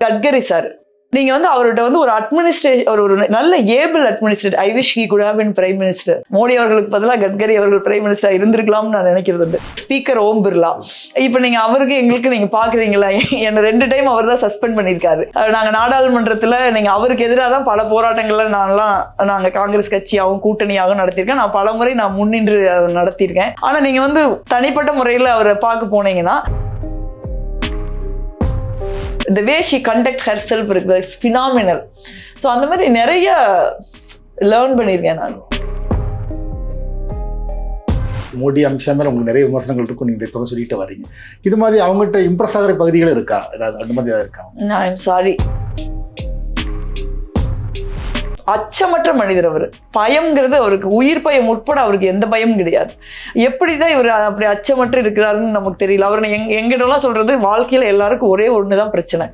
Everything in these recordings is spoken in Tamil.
கட்கரி சார், நீங்க வந்து அவர்கிட்ட வந்து ஒரு அட்மினிஸ்ட்ரேஷன், ஒரு நல்ல able administrator, I wish he could have been prime minister. Modi அவர்களுக்கு பதிலாக கட்கரி அவர்கள் பிரைம் மினிஸ்டர் இருந்திருக்கலாம்னு நான் நினைக்கிறது. ஸ்பீக்கர் ஓம் பிர்லா, இப்ப நீங்க அவருக்கு எங்களுக்கு நீங்க பாக்குறீங்களா, என்ன 2 டைம் அவர் தான் சஸ்பெண்ட் பண்ணிருக்காரு. நாங்க நாடாளுமன்றத்துல நீங்க அவருக்கு எதிராக தான் பல போராட்டங்கள்ல நாங்க காங்கிரஸ் கட்சியாகவும் கூட்டணியாகவும் நடத்திருக்கேன். நான் பல முறை நான் முன்னின்று நடத்தியிருக்கேன். ஆனா நீங்க வந்து தனிப்பட்ட முறையில அவரை பார்க்க போனீங்கன்னா, the way she conduct herself is phenomenal. So அந்த மாதிரி நிறைய லேர்ன் பண்ணியிருக்கேன் நான். மோடி அமித்ஷா மேல உங்களுக்கு நிறைய விமர்சனங்கள் இருக்கும், நீங்க தொடர்ந்து சொல்லிட்டு வரீங்க. இது மாதிரி அவங்ககிட்ட இம்ப்ரெஸ் ஆகிற பகுதிகள் இருக்கா, ஏதாவது அந்த மாதிரி இருக்கா? ஐ எம் சாரி, அச்சமற்ற மனிதர் அவர். பயம்ங்கிறது அவருக்கு, உயிர் பயம் உட்பட அவருக்கு எந்த பயமும் கிடையாது. எப்படிதான் இவர் அப்படி அச்சமற்று இருக்கிறாருன்னு நமக்கு தெரியல. அவர் எங்கிட்டலாம் சொல்றது, வாழ்க்கையில எல்லாருக்கும் ஒரே ஒண்ணுதான் பிரச்சனை,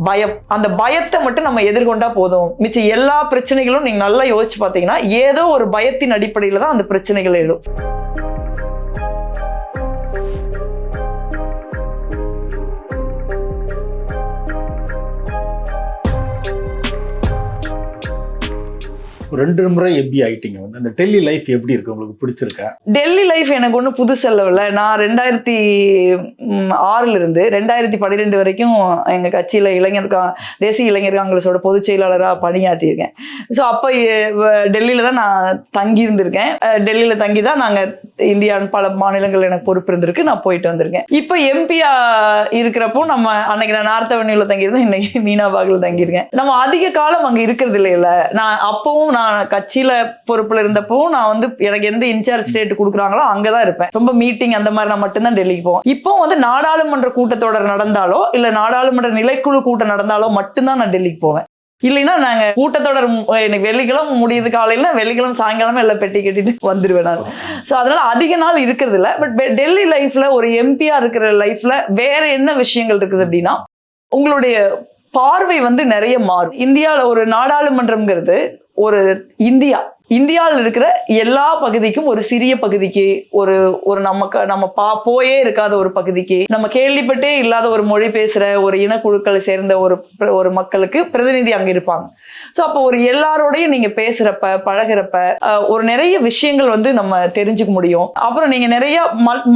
பயம். அந்த பயத்தை மட்டும் நம்ம எதிர்கொண்டா போதும், மிச்சம் எல்லா பிரச்சனைகளும் நீங்க நல்லா யோசிச்சு பார்த்தீங்கன்னா ஏதோ ஒரு பயத்தின் அடிப்படையில தான் அந்த பிரச்சனைகள் எழும். ரெண்டு முறை எம்பி ஆயிட்டீங்க, வந்து அந்த டெல்லி லைஃப் எப்படி இருக்கு, உங்களுக்கு பிடிச்சிருக்கா? டெல்லி லைஃப் எனக்கு ஒன்றும் புதுசு இல்ல. நான் 2006 இருந்து 2012 வரைக்கும் எங்க கட்சியில தேசிய இளைஞர் காங்கிரஸோட பொதுச் செயலாளராக பணியாற்றியிருக்கேன். ஸோ அப்போ டெல்லியில தான் நான் தங்கி இருந்திருக்கேன். டெல்லியில தங்கி தான் நாங்க இந்தியாவின் பல மாநிலங்கள் எனக்கு பொறுப்பு இருந்திருக்கு, நான் போயிட்டு வந்திருக்கேன். இப்போ எம்பியா இருக்கிறப்போ நம்ம அன்னைக்கு நான் நார்த் அவென்யூல தங்கியிருந்தேன், இன்னைக்கு மீனாபாகில் தங்கியிருக்கேன். நம்ம அதிக காலம் அங்க இருக்கிறது இல்லையில. நான் அப்பவும் நான் கட்சியில பொறுப்புல இருந்தப்போ நான் வந்து எனக்கு எந்த இன்சார்ஜ் ஸ்டேட் கொடுக்குறாங்களோ அங்கதான் இருப்பேன். ரொம்ப மீட்டிங் அந்த மாதிரி நான் மட்டும்தான் டெல்லிக்கு போவேன். இப்போ வந்து நாடாளுமன்ற கூட்டத்தொடர் நடந்தாலோ இல்ல நாடாளுமன்ற நிலைக்குழு கூட்டம் நடந்தாலோ மட்டும்தான் நான் டெல்லிக்கு போவேன். இல்லைன்னா நாங்க கூட்டத்தொடர் எனக்கு வெள்ளிக்கிழமை முடியுது காலையில, வெள்ளிக்கிழமை சாயங்காலமே எல்லாம் பெட்டி கட்டிட்டு வந்துடுவேன் நான். ஸோ அதனால அதிக நாள் இருக்கிறது இல்லை. பட் டெல்லி லைஃப்ல ஒரு எம்பியா இருக்கிற லைஃப்ல வேற என்ன விஷயங்கள் இருக்குது அப்படின்னா, உங்களுடைய பார்வை வந்து நிறைய மாறும். இந்தியாவில் ஒரு நாடாளுமன்றம்ங்கிறது ஒரு இந்தியாவில் இருக்கிற எல்லா பகுதிக்கும், ஒரு சிறிய பகுதிக்கு, ஒரு நம்ம போயே இருக்காத ஒரு பகுதிக்கு, நம்ம கேள்விப்பட்டே இல்லாத ஒரு மொழி பேசுற ஒரு இனக்குழுக்களை சேர்ந்த ஒரு மக்களுக்கு பிரதிநிதி அங்க இருப்பாங்க. ஸோ அப்போ ஒரு எல்லாரோடையும் நீங்க பேசுறப்ப பழகிறப்ப ஒரு நிறைய விஷயங்கள் வந்து நம்ம தெரிஞ்சுக்க முடியும். அப்புறம் நீங்க நிறைய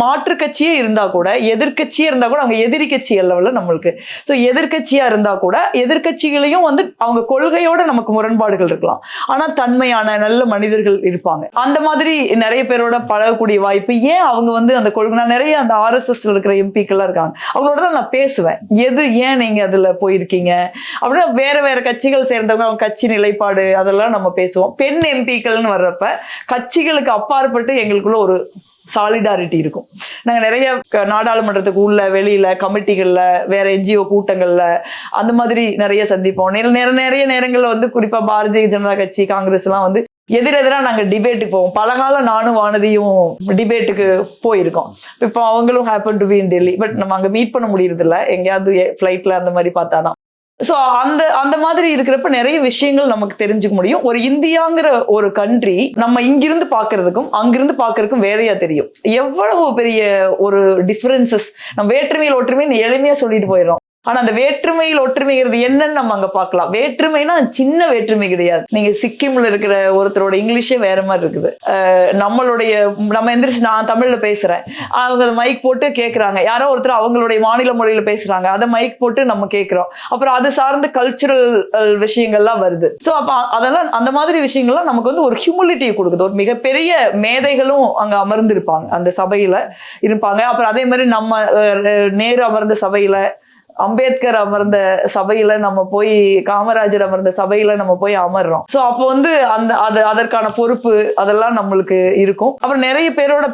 மாற்று கட்சியே இருந்தா கூட, எதிர்கட்சியே இருந்தா கூட, அவங்க எதிரி கட்சி அல்லவல்ல நம்மளுக்கு. ஸோ எதிர்கட்சியா இருந்தா கூட எதிர்கட்சிகளையும் வந்து அவங்க கொள்கையோட நமக்கு முரண்பாடுகள் இருக்கலாம், ஆனா தன்மையான நல்ல மனிதர்கள் இருப்பாங்க. அந்த மாதிரி நிறைய பேரோட பழகக்கூடிய வாய்ப்பு. ஏன் அவங்க வந்து அந்த கொள்கை, நான் நிறைய அந்த RSS இருக்கிற எம்பிக்கெல்லாம் இருக்காங்க, அவங்களோட தான் நான் பேசுவேன். ஏன் நீங்க அதுல போயிருக்கீங்க அப்படின்னா, வேற கட்சிகள் சேர்ந்தவங்க, அவங்க கட்சி நிலைப்பாடு அதெல்லாம் நம்ம பேசுவோம். பெண் எம்பிக்கள்னு வர்றப்ப கட்சிகளுக்கு அப்பாற்பட்டு எங்களுக்குள்ள ஒரு சாலிடாரிட்டி இருக்கும். நாங்கள் நிறைய நாடாளுமன்றத்துக்கு உள்ள வெளியில கமிட்டிகள்ல வேற NGO கூட்டங்கள்ல அந்த மாதிரி நிறைய சந்திப்போம். நிறைய நேரங்கள்ல வந்து குறிப்பா பாரதிய ஜனதா கட்சி காங்கிரஸ் எல்லாம் வந்து எதிரெதிராக நாங்கள் டிபேட்டுக்கு போவோம். பலகாலம் நானும் வானதியும் டிபேட்டுக்கு போயிருக்கோம். இப்போ அவங்களும் happen to be in Delhi. But நம்ம அங்கே மீட் பண்ண முடியறது இல்லை, எங்கேயாவது ஃப்ளைட்ல அந்த மாதிரி பார்த்தாதான். ஸோ அந்த மாதிரி இருக்கிறப்ப நிறைய விஷயங்கள் நமக்கு தெரிஞ்சுக்க முடியும். ஒரு இந்தியாங்கிற ஒரு கண்ட்ரி நம்ம இங்கிருந்து பார்க்கறதுக்கும் அங்கிருந்து பார்க்கறதுக்கும் வேறையா தெரியும். எவ்வளவு பெரிய ஒரு டிஃபரன்சஸ். நம்ம வேற்றுமையில் ஒற்றுமைன்னு எளிமையா சொல்லிட்டு போயிடுறோம். ஆனா அந்த வேற்றுமையில் ஒற்றுமைங்கிறது என்னன்னு நம்ம அங்க பார்க்கலாம். வேற்றுமைனா சின்ன வேற்றுமை கிடையாது. நீங்க சிக்கிம்ல இருக்கிற ஒருத்தரோட இங்கிலீஷே வேற மாதிரி இருக்குது. நம்ம எந்திரிச்சு நான் தமிழ்ல பேசுறேன், அவங்க மைக் போட்டு கேட்கறாங்க. யாரோ ஒருத்தர் அவங்களுடைய மாநில மொழியில பேசுறாங்க, அதை மைக் போட்டு நம்ம கேட்கிறோம். அப்புறம் அது சார்ந்த கல்ச்சுரல் விஷயங்கள்லாம் வருது. ஸோ அப்ப அதெல்லாம் அந்த மாதிரி விஷயங்கள்லாம் நமக்கு வந்து ஒரு ஹியூமிலிட்டியை கொடுக்குது. ஒரு மிகப்பெரிய மேதைகளும் அங்க அமர்ந்து இருப்பாங்க, அந்த சபையில இருப்பாங்க. அப்புறம் அதே மாதிரி நம்ம நேரு அமர்ந்த சபையில, அம்பேத்கர் அமர்ந்த சபையில நம்ம போய், காமராஜர் அமர்ந்த சபையில நம்ம போய் அமர்றோம். சோ அப்போ வந்து அதற்கான பொறுப்பு அதெல்லாம் நம்மளுக்கு இருக்கும். அப்புறம் நிறைய பேரோட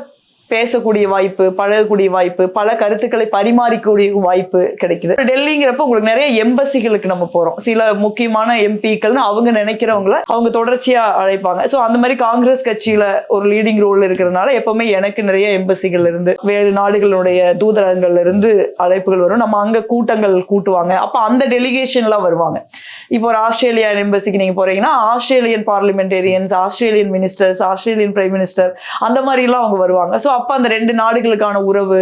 பேசக்கூடிய வாய்ப்பு, பழகக்கூடிய வாய்ப்பு, பல கருத்துக்களை பரிமாறிக்கூடிய வாய்ப்பு கிடைக்குது. டெல்லிங்கிறப்ப உங்களுக்கு நிறைய எம்பசிகளுக்கு நம்ம போறோம். சில முக்கியமான எம்பிக்கள்னு அவங்க நினைக்கிறவங்கள அவங்க தொடர்ச்சியா அழைப்பாங்க. ஸோ அந்த மாதிரி காங்கிரஸ் கட்சியில ஒரு லீடிங் ரோல் இருக்கிறதுனால எப்பவுமே எனக்கு நிறைய எம்பசிகள் இருந்து, வேறு நாடுகளுடைய தூதரகங்கள்ல இருந்து அழைப்புகள் வரும். நம்ம அங்க கூட்டங்கள் கூட்டுவாங்க. அப்ப அந்த டெலிகேஷன்லாம் வருவாங்க. இப்போ ஒரு ஆஸ்திரேலியா எம்பசிக்கு நீங்க போறீங்கன்னா Australian parliamentarians, Australian ministers, Australian prime minister அந்த மாதிரி எல்லாம் அவங்க வருவாங்க. ஸோ அப்ப அந்த 2 நாடுகளுக்கான உறவு,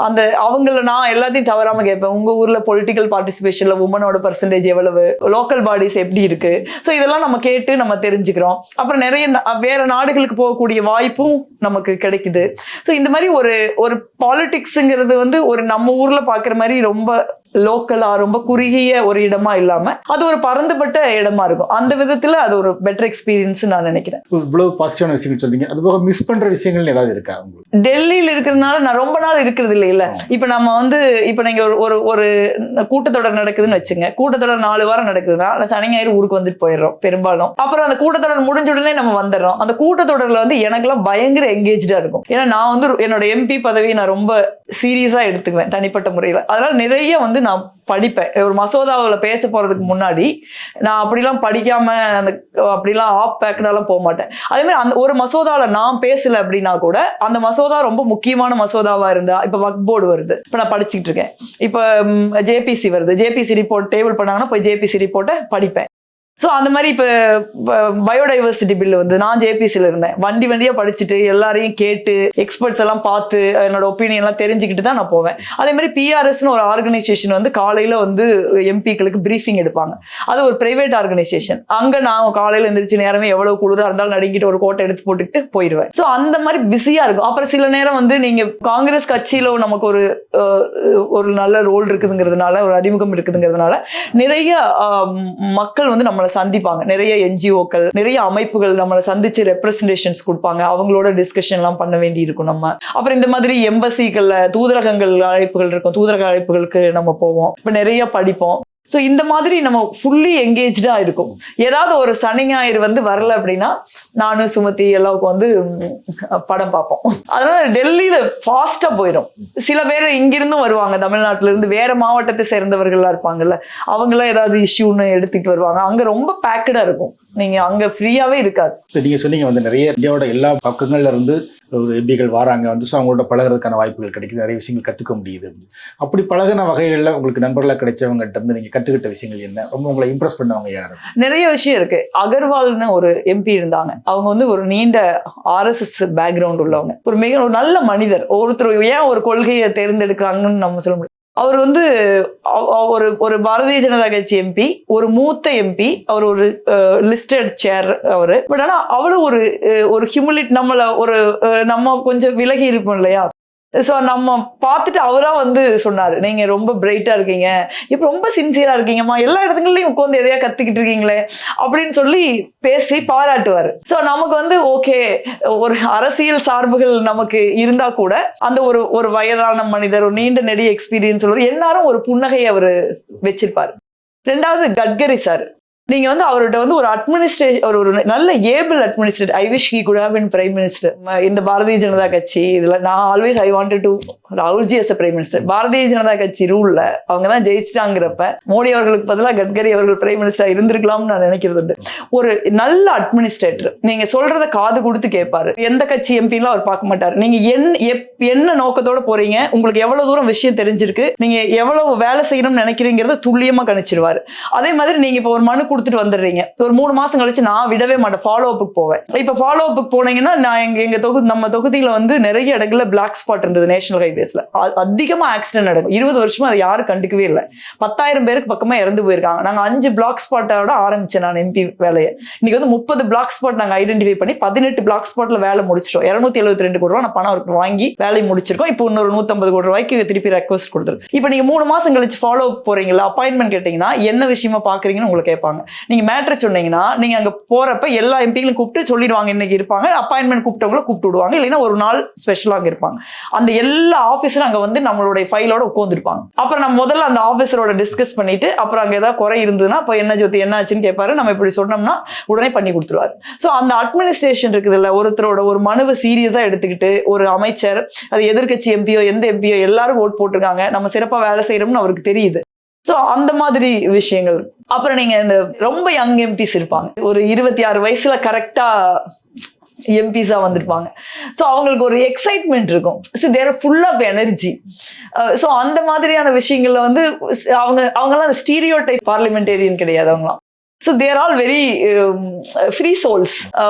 அந்த அவங்கள நான் எல்லாத்தையும் தவறாம கேட்பேன். உங்க ஊர்ல பொலிட்டிக்கல் பார்ட்டிசிபேஷன்ல உமனோட பெர்சன்டேஜ் எவ்வளவு, லோக்கல் பாடிஸ் எப்படி இருக்கு, ஸோ இதெல்லாம் நம்ம கேட்டு நம்ம தெரிஞ்சுக்கிறோம். அப்புறம் நிறைய வேற நாடுகளுக்கு போகக்கூடிய வாய்ப்பும் நமக்கு கிடைக்குது. ஸோ இந்த மாதிரி ஒரு பாலிடிக்ஸ்ங்கிறது வந்து ஒரு நம்ம ஊர்ல பாக்குற மாதிரி ரொம்ப லோக்கலா ரொம்ப குறுகிய ஒரு இடமா இல்லாம அது ஒரு பறந்துபட்ட இடமா இருக்கும். அந்த விதத்துல அது ஒரு பெட்டர் எக்ஸ்பீரியன்ஸ் நான் நினைக்கிறேன். இவ்வளவு பாசிட்டிவான விஷயங்கள் சொன்னீங்க, அது போக மிஸ் பண்ற விஷயங்கள் ஏதாவது இருக்கா உங்களுக்கு? டெல்லியில இருக்கிறதுனால நான் ரொம்ப நாள் இருக்கிறது இல்ல. இப்ப நம்ம வந்து இப்ப நீங்க ஒரு கூட்டத்தொடர் நடக்குதுன்னு வச்சுங்க, கூட்டத்தொடர் 4 வாரம் நடக்குதுன்னா சனி ஞாயிறு ஊருக்கு வந்துட்டு போயிடுறோம் பெரும்பாலும். அப்புறம் அந்த கூட்டத்தொடர் முடிஞ்ச உடனே நம்ம வந்துடுறோம். அந்த கூட்டத்தொடர்ல வந்து எனக்கெல்லாம் பயங்கர எங்கேஜா இருக்கும். ஏன்னா நான் வந்து என்னோட எம்பி பதவியை நான் ரொம்ப சீரியஸா எடுத்துக்குவேன் தனிப்பட்ட முறையில. அதனால நிறைய வந்து நான் படிப்பேன். ஒரு மசோதாவில் பேச போறதுக்கு முன்னாடி நான் அப்படிலாம் படிக்காம அப்படிலாம் ஆஃப் பேக்கடாலாம் போக மாட்டேன். அதே மாதிரி அந்த ஒரு மசோதாவில் நான் பேசல அப்படின்னா கூட அந்த மசோதா ரொம்ப முக்கியமான மசோதாவா இருந்தா, இப்ப வக்ஃப் போர்டு வருது, இப்ப நான் படிச்சுட்டு இருக்கேன், இப்ப ஜேபிசி வருது, ஜேபிசி ரிப்போர்ட் டேபிள் பண்ணாங்கன்னா போய் ஜேபிசி ரிப்போர்ட்டை படிப்பேன். ஸோ அந்த மாதிரி இப்போ பயோடைவர்சிட்டி பில் வந்து நான் ஜேபிசியில் இருந்தேன், வண்டியாக படிச்சுட்டு எல்லாரையும் கேட்டு எக்ஸ்பர்ட்ஸ் எல்லாம் பார்த்து என்னோட ஒப்பீனியன்லாம் தெரிஞ்சுக்கிட்டு தான் நான் போவேன். அதே மாதிரி பிஆர்எஸ்னு ஒரு ஆர்கனைசேஷன் வந்து காலையில் வந்து எம்பிக்களுக்கு ப்ரீஃபிங் எடுப்பாங்க. அது ஒரு பிரைவேட் ஆர்கனைசேஷன். அங்கே நான் காலையில் எழுந்திரிச்சு நேரமே எவ்வளோ குளிராக இருந்தாலும் நடுங்கிட்டு ஒரு கோட்டை எடுத்து போட்டுக்கிட்டு போயிடுவேன். ஸோ அந்த மாதிரி பிஸியாக இருக்கும். அப்புறம் சில நேரம் வந்து நீங்கள் காங்கிரஸ் கட்சியில் நமக்கு ஒரு நல்ல ரோல் இருக்குதுங்கிறதுனால, ஒரு அறிமுகம் இருக்குதுங்கிறதுனால நிறைய மக்கள் வந்து நம்மளை சந்திப்பாங்க. நிறைய என்ஜிஓக்கள், நிறைய அமைப்புகள் நம்மளை சந்திச்சு ரெப்ரசன்டேஷன்ஸ் கொடுப்பாங்க. அவங்களோட டிஸ்கஷன் எல்லாம் பண்ண வேண்டி இருக்கும் நம்ம. அப்புறம் இந்த மாதிரி எம்பசிகள்ல தூதரகங்கள் அழைப்புகள் இருக்கும், தூதரக அழைப்புகளுக்கு நம்ம போவோம். இப்ப நிறைய படிப்போம். ஸோ இந்த மாதிரி நம்ம ஃபுல்லி என்கேஜா இருக்கும். ஏதாவது ஒரு சனி ஞாயிறு வந்து வரல அப்படின்னா நானும் சுமதி எல்லாருக்கும் வந்து படம் பார்ப்போம். அதனால டெல்லியில ஃபாஸ்டா போயிடும். சில பேர் இங்கிருந்தும் வருவாங்க, தமிழ்நாட்டில இருந்து வேற மாவட்டத்தை சேர்ந்தவர்கள்லாம் இருப்பாங்கல்ல, அவங்களாம் ஏதாவது இஷ்யூன்னு எடுத்துட்டு வருவாங்க. அங்க ரொம்ப பேக்கடா இருக்கும், நீங்க அங்க ஃப்ரீயாவே இருக்காது. நீங்க சொன்னீங்க வந்து நிறைய இந்தியாவோட எல்லா பக்கங்கள்ல இருந்து ஒரு எம்பிகள் வராங்க வந்து, ஸோ அவங்களோட பழகிறதுக்கான வாய்ப்புகள் கிடைக்குது, நிறைய விஷயங்கள் கற்றுக்க முடியுது. அப்படி பழகின வகைகளில் உங்களுக்கு நண்பர்களாக கிடைச்சவங்ககிட்ட இருந்து நீங்கள் கற்றுக்கிட்ட விஷயங்கள் என்ன? ரொம்ப உங்களை இம்ப்ரெஸ் பண்ணவங்க யாரு? நிறைய விஷயம் இருக்கு. அகர்வால்னு ஒரு எம்பி இருந்தாங்க. அவங்க வந்து ஒரு நீண்ட RSS பேக்ரவுண்ட் உள்ளவங்க, ஒரு நல்ல மனிதர். ஒருத்தர் ஏன் ஒரு கொள்கையை தேர்ந்தெடுக்கிறாங்கன்னு நம்ம சொல்ல முடியும். அவர் வந்து ஒரு பாரதிய ஜனதா கட்சி எம்பி, ஒரு மூத்த எம்பி, அவர் ஒரு லிஸ்டட் சேர் அவரு. பட் ஆனா அவ்வளவு ஒரு ஹியூமிலிட், நம்ம கொஞ்சம் விலகி இருப்போம் இல்லையா. ஸோ நம்ம பார்த்துட்டு அவரா வந்து சொன்னாரு, நீங்க ரொம்ப பிரைட்டா இருக்கீங்க, இப்ப ரொம்ப சின்சியரா இருக்கீங்கம்மா, எல்லா இடத்துலயும் உட்காந்து எதையா கத்துக்கிட்டு இருக்கீங்களே அப்படின்னு சொல்லி பேசி பாராட்டுவாரு. ஸோ நமக்கு வந்து ஓகே, ஒரு அரசியல் சார்புகள் நமக்கு இருந்தா கூட அந்த ஒரு வயதான மனிதர், ஒரு நீண்ட நெடிய எக்ஸ்பீரியன்ஸ் உள்ளவர், எல்லாரும் ஒரு புன்னகையை அவரு வச்சிருப்பாரு. 2வது கட்கரி சார். நீங்க வந்து அவர்கிட்ட வந்து ஒரு அட்மினிஸ்ட்ரேஷன், ஒரு நல்ல able administrator. I wish he could have been prime minister. இந்த பாரதிய ஜனதா கட்சி இதுல நான் always I wanted to Rahulji as a prime minister. Bharatiya Janata கட்சி ரூல்ல அவங்க தான் ஜெயிச்சிட்டாங்கிறப்ப மோடி அவர்களுக்கு பதிலாக கட்கரி அவர்கள் பிரைம் மினிஸ்டர் இருந்திருக்கலாம்னு நான் நினைக்கிறது உண்டு. ஒரு நல்ல அட்மினிஸ்ட்ரேட்டர், நீங்க சொல்றத காது கொடுத்து கேட்பாரு. எந்த கட்சி எம்பிலாம் அவர் பார்க்க மாட்டாரு. நீங்க என்ன நோக்கத்தோட போறீங்க, உங்களுக்கு எவ்வளவு தூரம் விஷயம் தெரிஞ்சிருக்கு, நீங்க எவ்வளவு வேலை செய்யணும்னு நினைக்கிறீங்கிறத துல்லியமா கணிச்சிருவாரு. அதே மாதிரி நீங்க இப்ப ஒரு மனு கொடுத்துட்டு வந்துடுறீங்க, ஒரு 3 மாசம் கழிச்சு நான் விடவே மாட்டேன், ஃபாலோ அப்புக்கு போவேன். இப்ப ஃபாலோ அப்புக்கு போனீங்கன்னா நான் நம்ம தொகுதியில வந்து நிறைய இடங்கள்ல பிளாக் ஸ்பாட் இருந்தது. நேஷனல் ஹைவேஸ்ல அதிகமா ஆக்சிடென்ட் நடக்கும். 20 வருஷமா அதை யாரும் கண்டுக்கவே இல்லை. 10,000 பேருக்கு பக்கமா இறந்து போயிருக்காங்க. நாங்க 5 பிளாக் ஸ்பாட்டோட ஆரம்பிச்சேன் நான் எம்பி வேலையை. இன்னைக்கு வந்து 30 பிளாக் ஸ்பாட் நாங்க ஐடென்டிஃபை பண்ணி 18 பிளாக் ஸ்பாட்ல வேலை முடிச்சிட்டோம். 272 கோடி ரூபாய் நான் பணம் அவருக்கு வாங்கி வேலையை முடிச்சிருக்கோம். இப்போ இன்னொரு 150 கோடி ரூபாய்க்கு திருப்பி ரெக்வஸ்ட் கொடுத்துருக்கு. இப்போ நீங்க 3 மாசம் கழிச்சு ஃபாலோ போறீங்களா, அப்பாயின்மெண்ட் கேட்டீங்கன்னா என்ன விஷயமா பாக்குறீங்கன்னு உங்களுக்கு கேட்பாங்க. நீங்க மேட்ரு சொன்னீங்கன்னா நீங்க அங்க போறப்ப எல்லா எம்பிகளும் கூப்பிட்டு சொல்லிடுவாங்க இன்னைக்கு இருப்பாங்க. அப்பாயின்மெண்ட் கூப்பிட்டவங்கள கூப்பிட்டு விடுவாங்க, இல்லைன்னா ஒரு நாள் ஸ்பெஷலா அங்க இருப்பாங்க. அந்த எல்லா ஆபீஸரும் அங்க வந்து நம்மளுடைய ஃபைலோட உட்காந்துருப்பாங்க. அப்புறம் நம்ம முதல்ல அந்த ஆபீசரோட டிஸ்கஸ் பண்ணிட்டு, அப்புறம் அங்க ஏதாவது குறை இருந்ததுன்னா இப்போ என்ன ஜோதி என்ன ஆச்சுன்னு கேட்பாரு. நம்ம இப்படி சொன்னோம்னா உடனே பண்ணி கொடுத்துருவாரு. ஸோ அந்த அட்மினிஸ்ட்ரேஷன் இருக்குது இல்ல, ஒருத்தரோட ஒரு மனுவை சீரியஸா எடுத்துக்கிட்டு ஒரு அமைச்சர், அது எதிர்கட்சி எம்பியோ எந்த எம்பியோ எல்லாரும் ஓட் போட்டிருக்காங்க, நம்ம சிறப்பா வேலை செய்யறோம்னு அவருக்கு தெரியுது. ஸோ அந்த மாதிரி விஷயங்கள். அப்புறம் நீங்க இந்த ரொம்ப யங் எம்பிஸ் இருப்பாங்க, ஒரு 26 வயசுல கரெக்டா எம்பிஸா வந்திருப்பாங்க. ஸோ அவங்களுக்கு ஒரு எக்ஸைட்மெண்ட் இருக்கும். So they're full of energy. So அந்த மாதிரியான விஷயங்கள்ல வந்து அவங்கெல்லாம் ஸ்டீரியோ டைப் பார்லிமெண்டேரியன் கிடையாது. அவங்களாம் ஸோ தேர் ஆல் வெரி ஃப்ரீ சோல்ஸ்.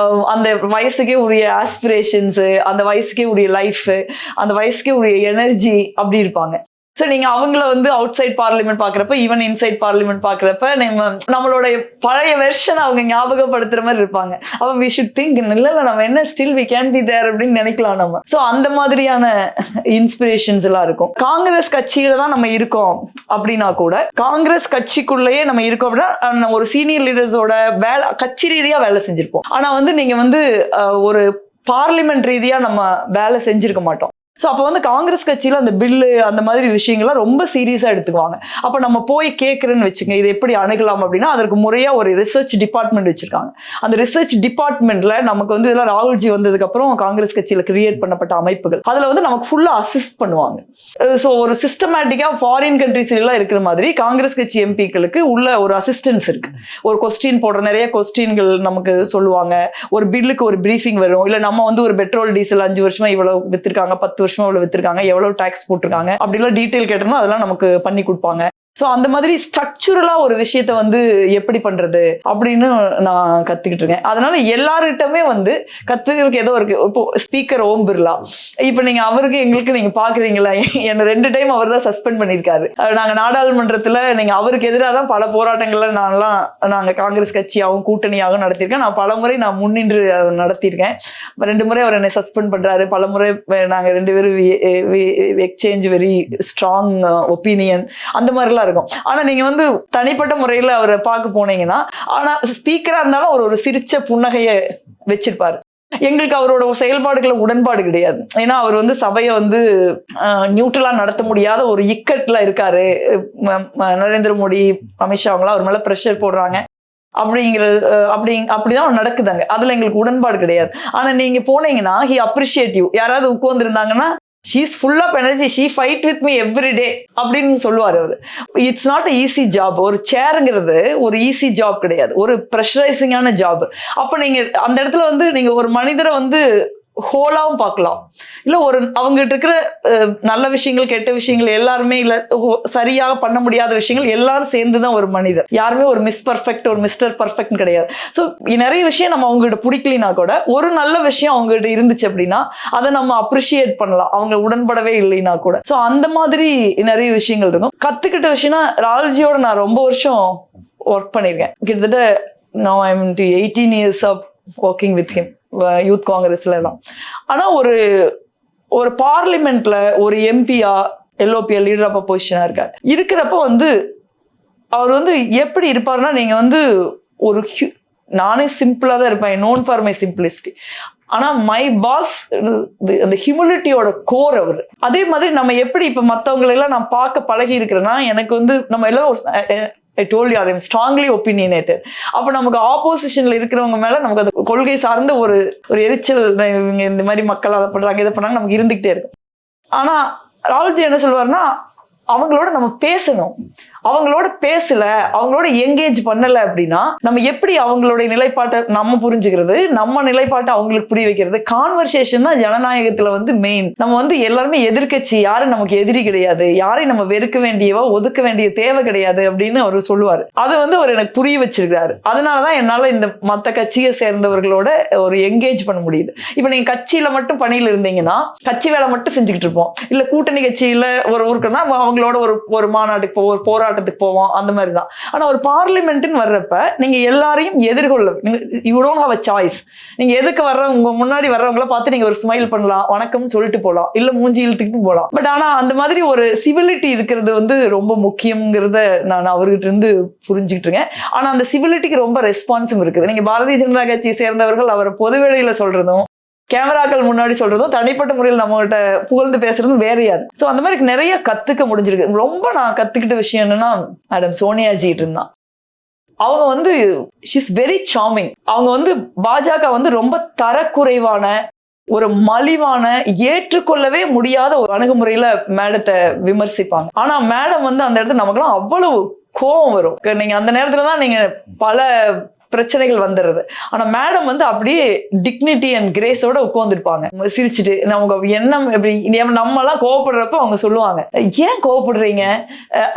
அந்த வயசுக்கே உரிய ஆஸ்பிரேஷன்ஸு, அந்த வயசுக்கே உரிய லைஃப், அந்த வயசுக்கே உரிய எனர்ஜி அப்படி இருப்பாங்க. ஸோ நீங்க அவங்கள வந்து அவுட் சைட் பார்லிமெண்ட் பாக்குறப்ப, ஈவன் இன்சைட் பார்லிமெண்ட் பாக்குறப்ப நம்மளோட பழைய வெர்ஷன் அவங்க ஞாபகப்படுத்துற மாதிரி இருப்பாங்க. அப்ப வி ஷுட் திங்க், இல்ல நம்ம என்ன still we can be there அப்படின்னு நினைக்கலாம் நம்ம. ஸோ அந்த மாதிரியான இன்ஸ்பிரேஷன்ஸ் எல்லாம் இருக்கும். காங்கிரஸ் கட்சியில தான் நம்ம இருக்கோம் அப்படின்னா கூட, காங்கிரஸ் கட்சிக்குள்ளேயே நம்ம இருக்கோம் அப்படின்னா ஒரு சீனியர் லீடர்ஸோட வேலை கட்சி ரீதியா வேலை செஞ்சிருப்போம். ஆனா வந்து நீங்க வந்து ஒரு பார்லிமெண்ட் ரீதியா நம்ம வேலை செஞ்சிருக்க மாட்டோம். ஸோ அப்போ வந்து காங்கிரஸ் கட்சியில் அந்த பில்லு அந்த மாதிரி விஷயங்கள்லாம் ரொம்ப சீரியஸாக எடுத்துக்குவாங்க. அப்போ நம்ம போய் கேட்குறேன்னு வச்சுங்க, இது எப்படி அணுகலாம் அப்படின்னா, அதற்கு முறையாக ஒரு ரிசர்ச் டிபார்ட்மெண்ட் வச்சிருக்காங்க. அந்த ரிசர்ச் டிபார்ட்மெண்ட்ல நமக்கு வந்து இதெல்லாம் ராகுல்ஜி வந்ததுக்கப்புறம் காங்கிரஸ் கட்சியில் கிரியேட் பண்ணப்பட்ட அமைப்புகள், அதில் வந்து நமக்கு ஃபுல்லாக அசிஸ்ட் பண்ணுவாங்க. ஸோ ஒரு சிஸ்டமேட்டிக்காக ஃபாரின் கண்ட்ரீஸ்லாம் இருக்கிற மாதிரி காங்கிரஸ் கட்சி எம்பிக்களுக்கு உள்ள ஒரு அசிஸ்டன்ஸ் இருக்கு. ஒரு கொஸ்டின் போடுற நிறைய கொஸ்டின்கள் நமக்கு சொல்லுவாங்க. ஒரு பில்லுக்கு ஒரு பிரீஃபிங் வரும். இல்லை நம்ம வந்து ஒரு பெட்ரோல் டீசல் 5 வருஷமா இவ்வளவு வித்திருக்காங்க, 10 வருஷமா எவ்வளவு வித்திருக்காங்க, எவ்வளவு டாக்ஸ் போட்டிருக்காங்க, அப்படிலாம் டீடைல் கேட்டோம்னா அதெல்லாம் நமக்கு பண்ணி கொடுப்பாங்க. ஸோ அந்த மாதிரி ஸ்ட்ரக்சரலா ஒரு விஷயத்த வந்து எப்படி பண்றது அப்படின்னு நான் கத்துக்கிட்டு இருக்கேன். அதனால எல்லார்கிட்டமே வந்து கத்துக்கிறதுக்கு ஏதோ இருக்கு. இப்போ ஸ்பீக்கர் ஓம் பிர்லா, இப்போ நீங்க அவருக்கு எங்களுக்கு நீங்க பாக்குறீங்களா, என்ன 2 டைம் அவர் தான் சஸ்பெண்ட் பண்ணியிருக்காரு. நாங்க நாடாளுமன்றத்துல நீங்க அவருக்கு எதிராக தான் பல போராட்டங்கள்ல நாங்க காங்கிரஸ் கட்சியாகவும் கூட்டணியாகவும் நடத்தியிருக்கேன். நான் பல முறை முன்னின்று நடத்தியிருக்கேன். 2 முறை அவர் என்னை சஸ்பெண்ட் பண்றாரு. பல முறை நாங்க 2 பேரும் எக்ஸ்சேஞ்ச் வெரி ஸ்ட்ராங் ஒப்பீனியன் அந்த மாதிரிலாம் இருக்கும். ஆனா நீங்க வந்து தனிப்பட்ட முறையில அவரை பார்க்க போனீங்கன்னா, ஆனா ஸ்பீக்கரா இருந்தாலும் ஒரு சிரிச்ச புன்னகையை வச்சிருப்பாரு. எங்களுக்கு அவரோட செயல்பாடுகளை உடன்பாடு கிடையாது. ஏன்னா அவர் வந்து சபையை வந்து நியூட்ரலா நடத்த முடியாத ஒரு இக்கட்ல இருக்காரு. நரேந்திர மோடி, அமித்ஷா அவங்களாம் அவர் மேல பிரஷர் போடுறாங்க அப்படிங்கிறது அப்படிதான் நடக்குதாங்க. அதுல எங்களுக்கு உடன்பாடு கிடையாது. ஆனா நீங்க போனீங்கன்னா ஹி அப்ரிஷியேட் யூ. யாராவது உட்கார்ந்து இருந்தாங்கன்னா, she is full of energy, she fight with me every day அப்படின்னு சொல்லுவார் அவர். It's not a easy job. ஒரு சேருங்கிறது ஒரு ஈஸி ஜாப் கிடையாது, ஒரு ப்ரெஷரைசிங்கான ஜாப். அப்ப நீங்க அந்த இடத்துல வந்து நீங்க ஒரு மனிதரை வந்து ஹோலாவும் பார்க்கலாம். இல்ல ஒரு அவங்ககிட்ட இருக்கிற நல்ல விஷயங்கள், கெட்ட விஷயங்கள் எல்லாருமே, இல்ல சரியாக பண்ண முடியாத விஷயங்கள் எல்லாரும் சேர்ந்துதான் ஒரு மனிதர். யாருமே ஒரு மிஸ் பர்ஃபெக்ட், ஒரு மிஸ்டர் பர்ஃபெக்ட் கிடையாது. ஸோ நிறைய விஷயம் நம்ம அவங்ககிட்ட பிடிக்கலினா கூட ஒரு நல்ல விஷயம் அவங்ககிட்ட இருந்துச்சு அப்படின்னா அதை நம்ம அப்ரிஷியேட் பண்ணலாம், அவங்க உடன்படவே இல்லைன்னா கூட. ஸோ அந்த மாதிரி நிறைய விஷயங்கள் இருக்கும். கத்துக்கிட்ட விஷயம்னா, ராகுல்ஜியோட நான் ரொம்ப வருஷம் ஒர்க் பண்ணியிருக்கேன். கிட்டத்தட்ட now I'm into 18 years of working with him, youth காங்கிரஸ்ல எல்லாம். ஆனா ஒரு பார்லிமெண்ட்ல ஒரு எம்பியா, எல்ஓபியா, லீடர் ஆஃப் அப்போசிஷனா இருக்காரு. இருக்கிறப்ப வந்து அவர் வந்து எப்படி இருப்பாருன்னா, நீங்க வந்து நானே சிம்பிளா தான் இருப்பேன், நோன் ஃபார் மை சிம்பிளிசிட்டி. ஆனா மை பாஸ் அந்த ஹியூமிலிட்டியோட கோர் அவர். அதே மாதிரி நம்ம எப்படி இப்ப மத்தவங்களை எல்லாம் நான் பார்க்க பழகி இருக்கிறேன்னா, எனக்கு வந்து நம்ம எல்லாம் I told you, I am strongly opinionated. அப்ப நமக்கு ஆப்போசிஷன்ல இருக்கிறவங்க மேல நமக்கு அது கொள்கை சார்ந்த ஒரு எரிச்சல், இந்த மாதிரி மக்கள் அதை பண்றாங்க இதை பண்ணாங்க நமக்கு இருந்துகிட்டே இருக்கும். ஆனா ராகுல்ஜி என்ன சொல்லுவாருன்னா, அவங்களோட நம்ம பேசணும். அவங்களோட பேசல, அவங்களோட எங்கேஜ் பண்ணல அப்படின்னா நம்ம எப்படி அவங்களுடைய நிலைப்பாட்டை நம்ம புரிஞ்சுக்கிறது, நம்ம நிலைப்பாட்டை அவங்களுக்கு புரிய வைக்கிறது? கான்வர்சேஷன் தான் ஜனநாயகத்துல வந்து மெயின். நம்ம வந்து எல்லாருமே எதிர்கட்சி, யாரும் நமக்கு எதிரி கிடையாது, யாரையும் நம்ம வெறுக்க வேண்டியவா ஒதுக்க வேண்டிய தேவை கிடையாது அப்படின்னு அவர் சொல்லுவாரு. அதை வந்து அவர் எனக்கு புரிய வச்சிருக்காரு. அதனாலதான் என்னால இந்த மத்த கட்சியை சேர்ந்தவர்களோட ஒரு எங்கேஜ் பண்ண முடியுது. இப்ப நீங்க கட்சியில மட்டும் பணியில இருந்தீங்கன்னா கட்சி வேலை மட்டும் செஞ்சுக்கிட்டு இருப்போம். இல்ல கூட்டணி கட்சியில ஒரு ஊருக்குன்னா அவங்களோட ஒரு மாநாட்டுக்கு போவோம், ஒரு போராட்டத்துக்கு போவோம், அந்த மாதிரி தான். ஆனா ஒரு பார்லிமெண்ட்னு வர்றப்ப நீங்க எல்லாரையும் எதிர்கொள்ள, you don't have a choice. நீங்க எதுக்கு வர்றவங்க, முன்னாடி வர்றவங்கள பார்த்து நீங்க ஒரு ஸ்மைல் பண்ணலாம், வணக்கம் சொல்லிட்டு போகலாம், இல்ல மூஞ்சி இழுத்துக்கிட்டு போகலாம். பட் ஆனா அந்த மாதிரி ஒரு சிவிலிட்டி இருக்கிறது வந்து ரொம்ப முக்கியங்கிறத நான் அவர்கிட்ட இருந்து புரிஞ்சுக்கிட்டு இருக்கேன். ஆனா அந்த சிவிலிட்டிக்கு ரொம்ப ரெஸ்பான்சிவ் இருக்குது. நீங்க பாரதிய ஜனதா கட்சியை சேர்ந்தவர்கள் அவரை பொதுவெளியில சொல்றதும், கேமராக்கள் முன்னாடி சொல்றதும், தனிப்பட்ட முறையில் நம்மகிட்ட புகழ்ந்து பேசுறதும் வேறையாது. ஸோ அந்த மாதிரி நிறைய கத்துக்க முடிஞ்சிருக்கு. ரொம்ப நான் கத்துக்கிட்ட விஷயம் என்னன்னா, மேடம் சோனியாஜி இருந்தான். அவங்க வந்து ஷீஸ் வெரி சார்மிங். அவங்க வந்து பாஜக வந்து ரொம்ப தரக்குறைவான, ஒரு மலிவான, ஏற்றுக்கொள்ளவே முடியாத ஒரு அணுகுமுறையில மேடத்தை விமர்சிப்பாங்க. ஆனா மேடம் வந்து அந்த இடத்துல நமக்குலாம் அவ்வளவு கோபம் வரும். நீங்க அந்த நேரத்துல தான் நீங்க பல பிரச்சனைகள் வந்துடுது. ஆனா மேடம் வந்து அப்படியே டிக்னிட்டி அண்ட் கிரேஸோட உட்கார்ந்துருப்பாங்க சிரிச்சுட்டு. நமக்கு என்ன நம்ம எல்லாம் கோவப்படுறப்ப அவங்க சொல்லுவாங்க, ஏன் கோவப்படுறீங்க,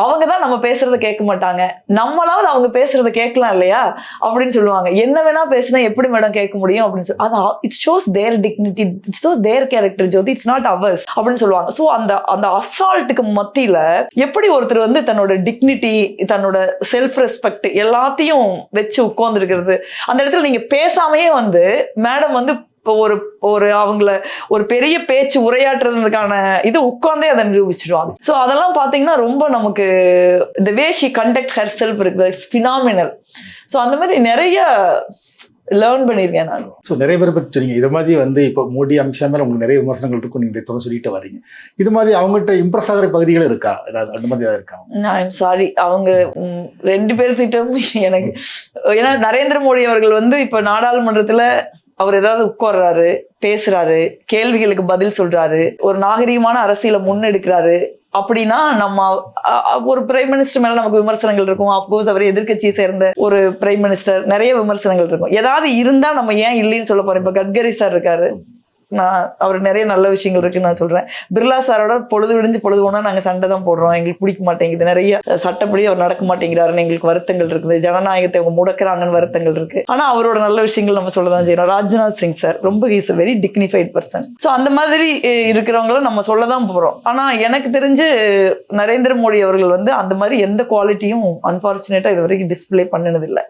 அவங்க தான் நம்ம பேசுறத கேட்க மாட்டாங்க, நம்மளாவது அவங்க பேசுறத கேட்கலாம் இல்லையா அப்படின்னு சொல்லுவாங்க. என்ன வேணா பேசினா எப்படி மேடம் கேட்க முடியும் அப்படின்னு சொல்லி, அது it shows their dignity, it shows their character Jothi, it's not ours அப்படின்னு சொல்லுவாங்க. ஸோ அந்த அசால்ட்டுக்கு மத்தியில எப்படி ஒருத்தர் வந்து தன்னோட டிக்னிட்டி, தன்னோட செல்ஃப் ரெஸ்பெக்ட் எல்லாத்தையும் வச்சு உட்கார்ந்துருக்கிறது. அந்த இடத்துல நீங்க பேசாமையே வந்து மேடம் வந்து ஒரு அவங்கள ஒரு பெரிய பேச்சு உரையாற்றுறதுக்கான இது உட்கார்ந்தே அதை நிரூபிச்சிருவாங்க. ஸோ அதெல்லாம் பார்த்தீங்கன்னா ரொம்ப நமக்கு the way she conduct herself இருக்கு, இட்ஸ் ஃபினாமினல். ஸோ அந்த மாதிரி நிறைய லேர்ன் பண்ணியிருக்கேன் நான். ஸோ நிறைய பேர் பற்றி சொன்னீங்க. இது மாதிரி வந்து இப்போ மோடி அமித்ஷா மேலே உங்களுக்கு நிறைய விமர்சனங்கள் இருக்கும், நீங்கள் தொடர்ந்து சொல்லிட்டு வரீங்க. இது மாதிரி அவங்ககிட்ட இம்ப்ரெஸ் ஆகிற பகுதிகள் இருக்கா, ஏதாவது அந்த மாதிரி ஏதாவது இருக்கா? ஐம் சாரி, அவங்க 2 பேர்த்திட்டும் எனக்கு, ஏன்னா நரேந்திர மோடி அவர்கள் வந்து இப்போ நாடாளுமன்றத்தில் அவர் ஏதாவது உட்கார்றாரு, பேசுறாரு, கேள்விகளுக்கு பதில் சொல்றாரு, ஒரு நாகரீகமான அரசியலை முன்னெடுக்கிறாரு அப்படின்னா நம்ம ஒரு பிரைம் மினிஸ்டர் மேல நமக்கு விமர்சனங்கள் இருக்கும். அப்கோர்ஸ் அவர் எதிர்கட்சியை சேர்ந்த ஒரு பிரைம் மினிஸ்டர், நிறைய விமர்சனங்கள் இருக்கும். ஏதாவது இருந்தா நம்ம ஏன் இல்லைன்னு சொல்ல போறோம். இப்ப கட்கரி சார் இருக்காரு, நான் அவர் நிறைய நல்ல விஷயங்கள் இருக்குன்னு நான் சொல்றேன். பிர்லா சாரோட பொழுது விடிஞ்சு பொழுது போனா நாங்க சண்டை தான் போடுறோம், எங்களுக்கு பிடிக்க மாட்டேங்குது, நிறைய சட்டப்படி அவர் நடக்க மாட்டேங்கிறாருன்னு எங்களுக்கு வருத்தங்கள் இருக்குது, ஜனநாயகத்தை அவங்க முடக்கிறாங்கன்னு வருத்தங்கள் இருக்கு. ஆனா அவரோட நல்ல விஷயங்கள் நம்ம சொல்லதான் செய்யறோம். ராஜ்நாத் சிங் சார் ரொம்ப is a very dignified person. So அந்த மாதிரி இருக்கிறவங்கள நம்ம சொல்லதான் போறோம். ஆனா எனக்கு தெரிஞ்சு நரேந்திர மோடி அவர்கள் வந்து அந்த மாதிரி எந்த குவாலிட்டியும் அன்பார்ச்சுனேட்டா இது வரைக்கும் டிஸ்பிளே பண்ணினது இல்லை.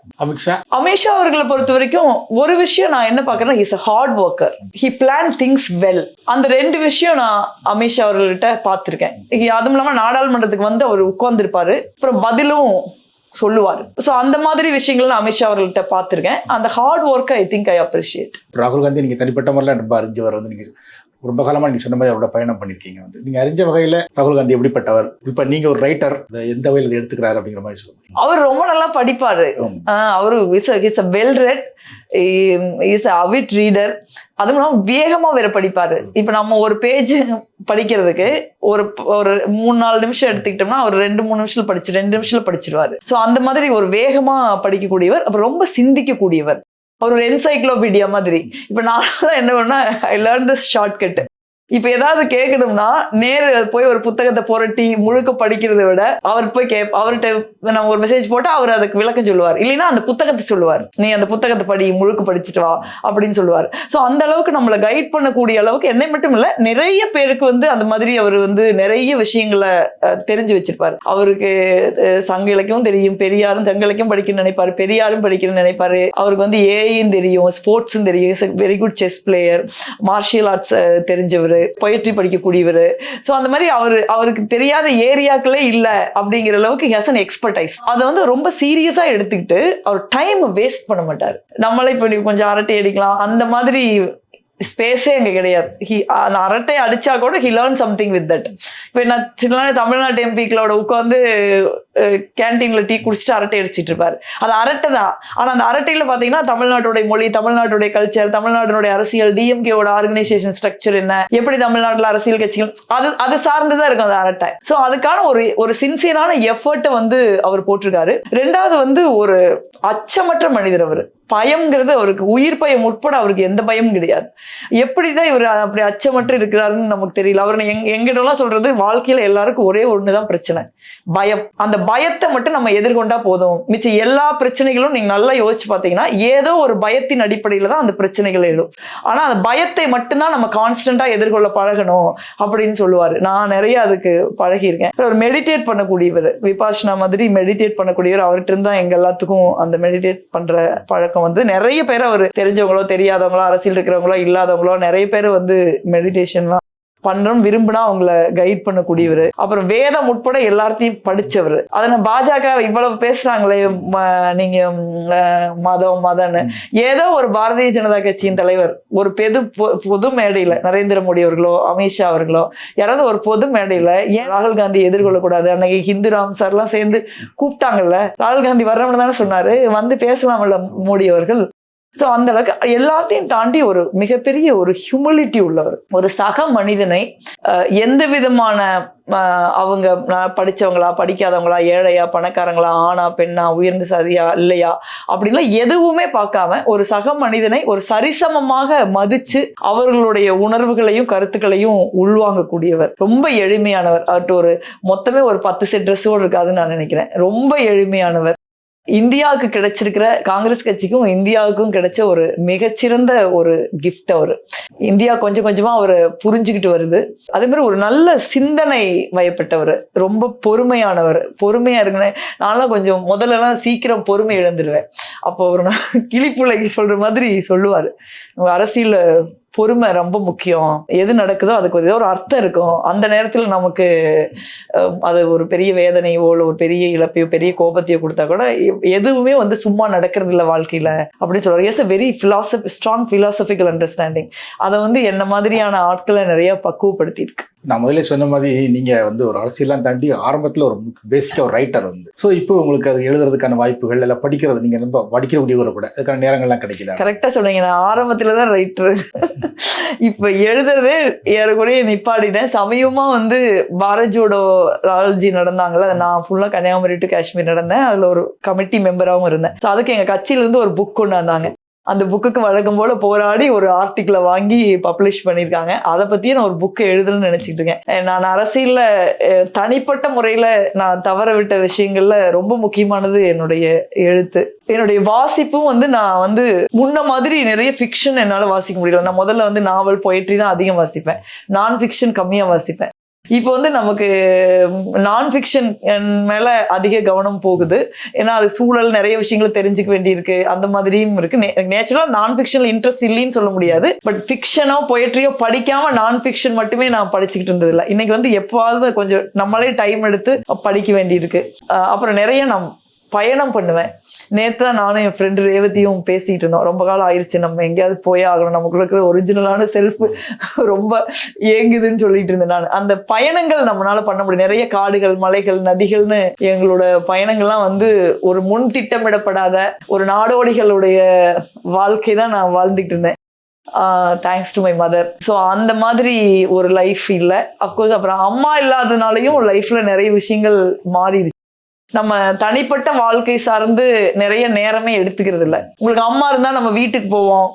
அமித்ஷா அவர்களை பொறுத்த வரைக்கும் ஒரு விஷயம் நான் என்ன பாக்குறேன்னா, is a hard worker, he planned things well. அந்த 2 விஷயம் நான் அமித்ஷா அவர்கள்ட்ட பார்த்திருக்கேன். அதுவும் இல்லாம நாடாளுமன்றத்துக்கு வந்து அவர் உட்கார்ந்துருப்பாரு, அப்புறம் பதிலும் சொல்லுவாரு. ஸோ அந்த மாதிரி விஷயங்கள் நான் அமித்ஷா அவர்கள்ட்ட பார்த்திருக்கேன். அந்த ஹார்ட் ஒர்க்கை ஐ திங்க் ஐ அப்ரிஷியேட். ராகுல் காந்தி நீங்க தனிப்பட்ட முறையில் ரொம்ப அறிஞ்சவர் வந்து நீங்க ரொம்ப காலமா நீங்க சொன்ன மாதிரி அவரோட பயணம் பண்ணிருக்கீங்க. வந்து நீங்க அறிஞ்ச வகையில ராகுல் காந்தி எப்படிப்பட்டவர், இப்ப நீங்க ஒரு ரைட்டர், எந்த வகையில் இதை எடுத்துக்கிறாரு அப்படிங்கிற மாதிரி சொல்லுங்க. அவர் ரொம்ப நல்லா படிப்பாரு. அவரு is a well read, is a avid reader. அதுவும் இல்லாம வேகமா வேற படிப்பாரு. இப்ப நம்ம ஒரு பேஜ் படிக்கிறதுக்கு ஒரு 3-4 நிமிஷம் எடுத்துக்கிட்டோம்னா அவர் 2-3 நிமிஷத்துல 2 நிமிஷத்துல படிச்சிருவாரு. ஸோ அந்த மாதிரி ஒரு வேகமா படிக்கக்கூடியவர், அப்புறம் ரொம்ப சிந்திக்க கூடியவர். ஒரு என்சைக்ளோபீடியா மாதிரி. இப்ப நான் என்ன பண்ணா, ஐ லேர்ன் திஸ் ஷார்ட்கட். இப்ப ஏதாவது கேட்கணும்னா நேரு போய் ஒரு புத்தகத்தை புரட்டி முழுக்க படிக்கிறத விட அவர் போய் அவர்கிட்ட நம்ம ஒரு மெசேஜ் போட்டா அவர் அதுக்கு விளக்கம் சொல்லுவார். இல்லைன்னா அந்த புத்தகத்தை சொல்லுவார், நீ அந்த புத்தகத்தை படி, முழுக்க படிச்சுட்டு வா அப்படின்னு சொல்லுவார். ஸோ அந்த அளவுக்கு நம்மளை கைட் பண்ணக்கூடிய அளவுக்கு, என்னை மட்டும் இல்ல நிறைய பேருக்கு வந்து அந்த மாதிரி அவர் வந்து நிறைய விஷயங்களை தெரிஞ்சு வச்சிருப்பாரு. அவருக்கு சங்க இலக்கியம் தெரியும், பெரியாரும் சங்க இலக்கியம் படிக்கணும்னு நினைப்பாரு, பெரியாரும் படிக்கணும்னு நினைப்பாரு. அவருக்கு வந்து ஏஐயும் தெரியும், ஸ்போர்ட்ஸும் தெரியும், very good chess player, martial arts தெரிஞ்சவர், பொயட்ரி படிக்கக்கூடியவர். ஸோ அந்த மாதிரி அவருக்கு தெரியாத ஏரியாக்களே இல்லை அப்படிங்கிற அளவுக்கு ஹஸ் அன் எக்ஸ்பர்டைஸ். அதை வந்து ரொம்ப சீரியஸா எடுத்துக்கிட்டு அவர் டைம் வேஸ்ட் பண்ண மாட்டார். நம்மளே இப்போ கொஞ்சம் அரட்டை அடிக்கலாம், அந்த மாதிரி ஸ்பேஸே அங்கே கிடையாது. அரட்டை அடிச்சா கூட he learn something with that. இப்போ நான் சில தமிழ்நாட்டு எம்பிக்களோட உட்காந்து கேன்டீன்ல டீ குடிச்சிட்டு அரட்டை அடிச்சிட்டு இருப்பாரு. அது அரட்டை தான். ஆனா அந்த அரட்டையில பாத்தீங்கன்னா தமிழ்நாட்டுடைய மொழி, தமிழ்நாட்டுடைய கல்ச்சர், தமிழ்நாட்டுடைய அரசியல், டிஎம்கேவோட ஆர்கனைசேஷன் ஸ்ட்ரக்சர் என்ன, எப்படி தமிழ்நாட்டுல அரசியல் கட்சிகள், அது சார்ந்துதான் இருக்கும் அந்த அரட்டை. ஸோ அதுக்கான ஒரு சின்சியரான எஃபர்ட்டை வந்து அவர் போட்டிருக்காரு. 2வது வந்து ஒரு அச்சமற்ற மனிதர். அவர் பயம்ங்கிறது அவருக்கு உயிர் பயம் உட்பட அவருக்கு எந்த பயமும் கிடையாது. எப்படிதான் இவர் அப்படி அச்சமற்று இருக்கிறாருன்னு நமக்கு தெரியல. அவர் எங்கிட்டலாம் சொல்றது, வாழ்க்கையில எல்லாருக்கும் ஒரே ஒண்ணுதான் பிரச்சனை, பயம். அந்த பயத்தை மட்டும் நம்ம எதிர்கொண்டா போதும், மிச்சம் எல்லா பிரச்சனைகளும் நீங்க நல்லா யோசிச்சு பார்த்தீங்கன்னா ஏதோ ஒரு பயத்தின் அடிப்படையில தான் அந்த பிரச்சனைகள் எழும். ஆனா அந்த பயத்தை மட்டும்தான் நம்ம கான்ஸ்டன்டா எதிர்கொள்ள பழகணும் அப்படின்னு சொல்லுவாரு. நான் நிறைய அதுக்கு பழகி இருக்கேன். ஒரு மெடிடேட் பண்ணக்கூடியவர், விபாஷனா மாதிரி மெடிடேட் பண்ணக்கூடியவர். அவர்கிட்ட இருந்தா எங்க எல்லாத்துக்கும் அந்த மெடிடேட் பண்ற பழக்கம் வந்து நிறைய பேர், அவர் தெரிஞ்சவங்களோ தெரியாதவங்களோ அரசியல் இருக்கிறவங்களோ இல்லாதவங்களோ நிறைய பேர் வந்து மெடிடேஷன்லாம் பண்றோம் விரும்பினா அவங்கள கைட் பண்ணக்கூடியவர். அப்புறம் வேதம் உட்பட எல்லாத்தையும் படிச்சவர். அதை பாஜக இவ்வளவு பேசுறாங்களே, நீங்க மதம்னு, ஏதோ ஒரு பாரதிய ஜனதா கட்சியின் தலைவர் ஒரு பொது மேடையில நரேந்திர மோடி அவர்களோ அமித்ஷா அவர்களோ யாராவது ஒரு பொது மேடையில ஏன் ராகுல் காந்தி எதிர்கொள்ளக்கூடாது, அன்னைக்கு ஹிந்து ராம் சார் எல்லாம் சேர்ந்து கூப்பிட்டாங்கல்ல, ராகுல் காந்தி வர்றவங்க தானே சொன்னாரு, வந்து பேசலாம்ல மோடி அவர்கள். ஸோ அந்த அளவுக்கு எல்லாத்தையும் தாண்டி ஒரு மிகப்பெரிய ஒரு ஹியூமிலிட்டி உள்ளவர், ஒரு சக மனிதனை எந்த விதமான அவங்க படிச்சவங்களா படிக்காதவங்களா ஏழையா பணக்காரங்களா ஆணா பெண்ணா உயர்ந்த சாதியா இல்லையா அப்படின்லாம் எதுவுமே பார்க்காம ஒரு சக மனிதனை ஒரு சரிசமமாக மதிச்சு அவர்களுடைய உணர்வுகளையும் கருத்துக்களையும் உள்வாங்கக்கூடியவர். ரொம்ப எளிமையானவர். அவர்கிட்ட ஒரு மொத்தமே ஒரு 10 செட் ட்ரெஸ்ஸோடு இருக்காதுன்னு நான் நினைக்கிறேன். ரொம்ப எளிமையானவர். இந்தியாவுக்கு கிடைச்சிருக்கிற காங்கிரஸ் கட்சிக்கும் இந்தியாவுக்கும் கிடைச்ச ஒரு மிகச்சிறந்த ஒரு கிஃப்ட் அவரு. இந்தியா கொஞ்சம் கொஞ்சமா அவரை புரிஞ்சுக்கிட்டு வருது. அதே மாதிரி ஒரு நல்ல சிந்தனை வயப்பட்டவர், ரொம்ப பொறுமையானவர். பொறுமையா இருக்குன்னு நான்லாம் கொஞ்சம் முதல்லலாம் சீக்கிரம் பொறுமை இழந்துடுவேன். அப்போ ஒரு கிளிப்புள்ளைக்கு சொல்ற மாதிரி சொல்லுவாரு, அரசியல் பொறுமை ரொம்ப முக்கியம், எது நடக்குதோ அதுக்கு ஏதோ ஒரு அர்த்தம் இருக்கும், அந்த நேரத்தில் நமக்கு அது ஒரு பெரிய வேதனையோ இல்லை ஒரு பெரிய இழப்பையோ பெரிய கோபத்தையோ கொடுத்தா கூட எதுவுமே வந்து சும்மா நடக்கிறது இல்லை வாழ்க்கையில அப்படின்னு சொல்றாரு. Yes, very strong philosophical understanding. அதை வந்து என்ன மாதிரியான ஆட்களை நிறைய பக்குவப்படுத்தி இருக்கு. நான் முதல்ல சொன்ன மாதிரி நீங்க வந்து ஒரு அரசியலாம் தாண்டி ஆரம்பத்துல ஒரு பேசிக்கா ஒரு ரைட்டர் வந்து, ஸோ இப்போ உங்களுக்கு அது எழுதுறதுக்கான வாய்ப்புகள் இல்லை படிக்கிறது, நீங்க ரொம்ப படிக்கக்கூடிய ஒரு கூட அதுக்கான நேரங்கள்லாம் கிடைக்குதா? கரெக்டா சொன்னீங்க. நான் ஆரம்பத்துல தான் ரைட்டர், இப்ப எழுதுறதே ஏறக்குறைய நிப்பாடினேன். சமயமா வந்து பாரத் ஜோடோ ரால்ஜி நடந்தாங்கல்ல, நான் ஃபுல்லா கன்னியாகுமரி டு காஷ்மீர் நடந்தேன். அதுல ஒரு கமிட்டி மெம்பராகவும் இருந்தேன். ஸோ அதுக்கு எங்க கட்சியில இருந்து ஒரு புக் கொண்டு வந்தாங்க. அந்த புக்குக்கு வழக்கம் போல போராடி ஒரு ஆர்டிக்கிளை வாங்கி பப்ளிஷ் பண்ணியிருக்காங்க. அதை பத்தியே நான் ஒரு புக்கு எழுதணும்னு நினைச்சிட்டு இருக்கேன். நான் அரசியல்ல தனிப்பட்ட முறையில நான் தவற விட்ட விஷயங்கள்ல ரொம்ப முக்கியமானது என்னுடைய எழுத்து. என்னுடைய வாசிப்பும் வந்து நான் வந்து முன்ன மாதிரி நிறைய ஃபிக்ஷன் என்னால வாசிக்க முடியல. நான் முதல்ல வந்து நாவல் பொயட்ரி தான் அதிகம் வாசிப்பேன், நான் ஃபிக்ஷன் கம்மியா வாசிப்பேன். இப்போ வந்து நமக்கு நான் ஃபிக்ஷன் மேல அதிக கவனம் போகுது. ஏன்னா அது சூழல் நிறைய விஷயங்கள் தெரிஞ்சுக்க வேண்டியிருக்கு, அந்த மாதிரியும் இருக்கு. நேச்சுரலா நான் ஃபிக்ஷன்ல இன்ட்ரெஸ்ட் இல்லைன்னு சொல்ல முடியாது. பட் ஃபிக்ஷனோ பொயட்ரியோ படிக்காம நான் ஃபிக்ஷன் மட்டுமே நான் படிச்சுக்கிட்டு இருந்தது இல்லை. இன்னைக்கு வந்து எப்போவாவது கொஞ்சம் நம்மளே டைம் எடுத்து படிக்க வேண்டியிருக்கு. அப்புறம் நிறைய நான் பயணம் பண்ணுவேன். நேற்று தான் நானும் என் ஃப்ரெண்டு ரேவதியும் பேசிட்டு இருந்தோம். ரொம்ப காலம் ஆயிடுச்சு, நம்ம எங்கேயாவது போயே ஆகணும், நமக்குள்ள இருக்கிற ஒரிஜினலான செல்ஃப் ரொம்ப ஏங்குதுன்னு சொல்லிட்டு இருந்தேன் நான். அந்த பயணங்கள் நம்மளால பண்ண முடியும். நிறைய காடுகள் மலைகள் நதிகள்னு எங்களோட பயணங்கள்லாம் வந்து ஒரு முன் திட்டமிடப்படாத ஒரு நாடோடிகளுடைய வாழ்க்கை தான் நான் வாழ்ந்துட்டு இருந்தேன். Thanks to my mother. So அந்த மாதிரி ஒரு லைஃப் இல்லை. அஃப்கோர்ஸ் அப்புறம் அம்மா இல்லாதனாலையும் லைஃப்ல நிறைய விஷயங்கள் மாறிடுச்சு. நம்ம தனிப்பட்ட வாழ்க்கை சார்ந்து நிறைய நேரமே எடுத்துக்கிறது இல்லை. உங்களுக்கு அம்மா இருந்தா நம்ம வீட்டுக்கு போவோம்,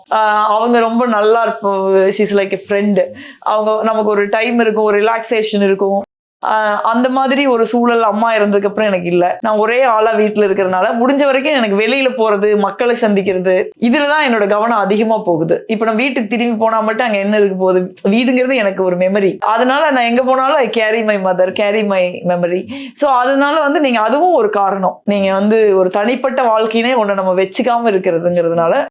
அவங்க ரொம்ப நல்லா இருப்போம், ஷீஸ் லைக் எ ஃப்ரெண்டு, அவங்க நமக்கு ஒரு டைம் இருக்கும், ஒரு ரிலாக்ஸேஷன் இருக்கும். அந்த மாதிரி ஒரு சூழல் அம்மா இருந்ததுக்கு அப்புறம் எனக்கு இல்லை. நான் ஒரே ஆளா வீட்டுல இருக்கிறதுனால முடிஞ்ச வரைக்கும் எனக்கு வெளியில போறது, மக்களை சந்திக்கிறது, இதுலதான் என்னோட கவனம் அதிகமா போகுது. இப்ப நான் வீட்டுக்கு திரும்பி போனா மட்டும் அங்க என்ன இருக்கு போகுது, வீடுங்கிறது எனக்கு ஒரு மெமரி. அதனால நான் எங்க போனாலும் ஐ carry my mother, carry my memory. So அதனால வந்து நீங்க அதுவும் ஒரு காரணம். நீங்க வந்து ஒரு தனிப்பட்ட வாழ்க்கையினே ஒண்ணு நம்ம வச்சுக்காம இருக்கிறதுங்கிறதுனால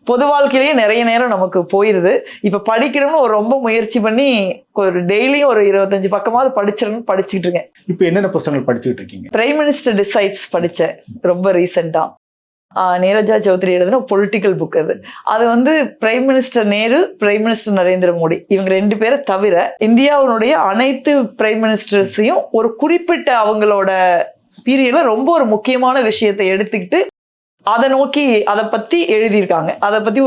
பொது வாழ்க்கையிலேயே நிறைய நேரம் நமக்கு போயிருது. இப்ப படிக்கிறோம்னு ஒரு ரொம்ப முயற்சி பண்ணி ஒரு டெய்லியும் ஒரு 25 பக்கமாவது படிச்சுட்டு இருக்கேன். இப்போ என்னென்ன புத்தகங்கள் படிச்சுட்டு இருக்கீங்க? பிரைம் மினிஸ்டர் டிசைட்ஸ் படிச்சேன் ரொம்ப ரீசெண்டா. நீரஜா சௌத்ரி எழுதின பொலிட்டிக்கல் புக் அது. அது வந்து prime minister Nehru, prime minister Narendra Modi, இவங்க 2 பேரை தவிர இந்தியாவினுடைய அனைத்து பிரைம் மினிஸ்டர்ஸையும் ஒரு குறிப்பிட்ட அவங்களோட பீரியட்ல ரொம்ப ஒரு முக்கியமான விஷயத்தை எடுத்துக்கிட்டு அதை நோக்கி அதை பத்தி எழுதியிருக்காங்க. அதை பத்தி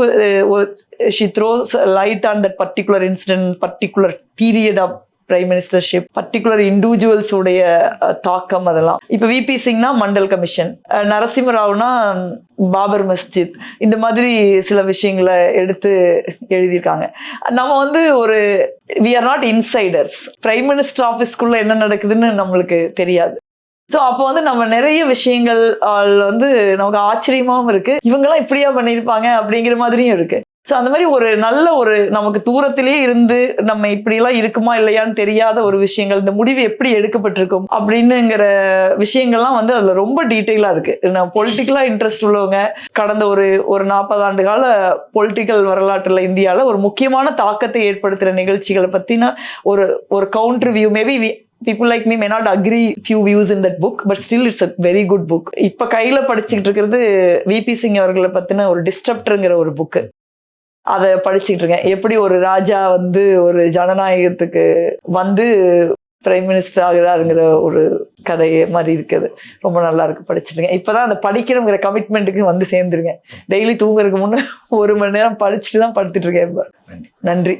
she throws light on that particular incident, particular period of prime ministership, particular individuals உடைய தாக்கம் அதெல்லாம். இப்ப விபி சிங்னா மண்டல் கமிஷன், நரசிம்மராவ்னா பாபர் மஸ்ஜித், இந்த மாதிரி சில விஷயங்களை எடுத்து எழுதியிருக்காங்க. நம்ம வந்து ஒரு we are not insiders. Prime minister ஆஃபீஸ்க்குள்ள என்ன நடக்குதுன்னு நம்மளுக்கு தெரியாது. ஸோ அப்போ வந்து நம்ம நிறைய விஷயங்கள் வந்து நமக்கு ஆச்சரியமாகவும் இருக்கு, இவங்கெல்லாம் இப்படியா பண்ணியிருப்பாங்க அப்படிங்கிற மாதிரியும் இருக்கு. ஸோ அந்த மாதிரி ஒரு நல்ல ஒரு நமக்கு தூரத்திலேயே இருந்து நம்ம இப்படிலாம் இருக்குமா இல்லையான்னு தெரியாத ஒரு விஷயங்கள், இந்த முடிவு எப்படி எடுக்கப்பட்டிருக்கும் அப்படின்னுங்கிற விஷயங்கள்லாம் வந்து அதுல ரொம்ப டீட்டெயிலாக இருக்கு. நான் பொலிட்டிக்கலா இன்ட்ரெஸ்ட் உள்ளவங்க கடந்த ஒரு 40 ஆண்டு கால பொலிட்டிக்கல் வரலாற்றுல இந்தியாவில் ஒரு முக்கியமான தாக்கத்தை ஏற்படுத்துகிற நிகழ்ச்சிகளை பத்தின ஒரு counter view. Maybe people like me may not agree few views in that book, but still it's a very good book. இப்ப கையில படிச்சுக்கிட்டு இருக்கிறது விபி சிங் அவர்களை பத்தின ஒரு டிஸ்டர்ப்டர்ங்கிற ஒரு புக்கு. அதை படிச்சுட்டு இருக்கேன். எப்படி ஒரு ராஜா வந்து ஒரு ஜனநாயகத்துக்கு வந்து பிரைம் மினிஸ்டர் ஆகிறாருங்கிற ஒரு கதை மாதிரி இருக்குது. ரொம்ப நல்லா இருக்கு, படிச்சிருக்கேன். இப்போதான் அந்த படிக்கணுங்கிற கமிட்மெண்ட்டுக்கு வந்து சேர்ந்துருக்கேன். டெய்லி தூங்குறதுக்கு முன்னே 1 மணி நேரம் படிச்சுட்டு தான் படுத்துட்டு இருக்கேன். இப்போ நன்றி.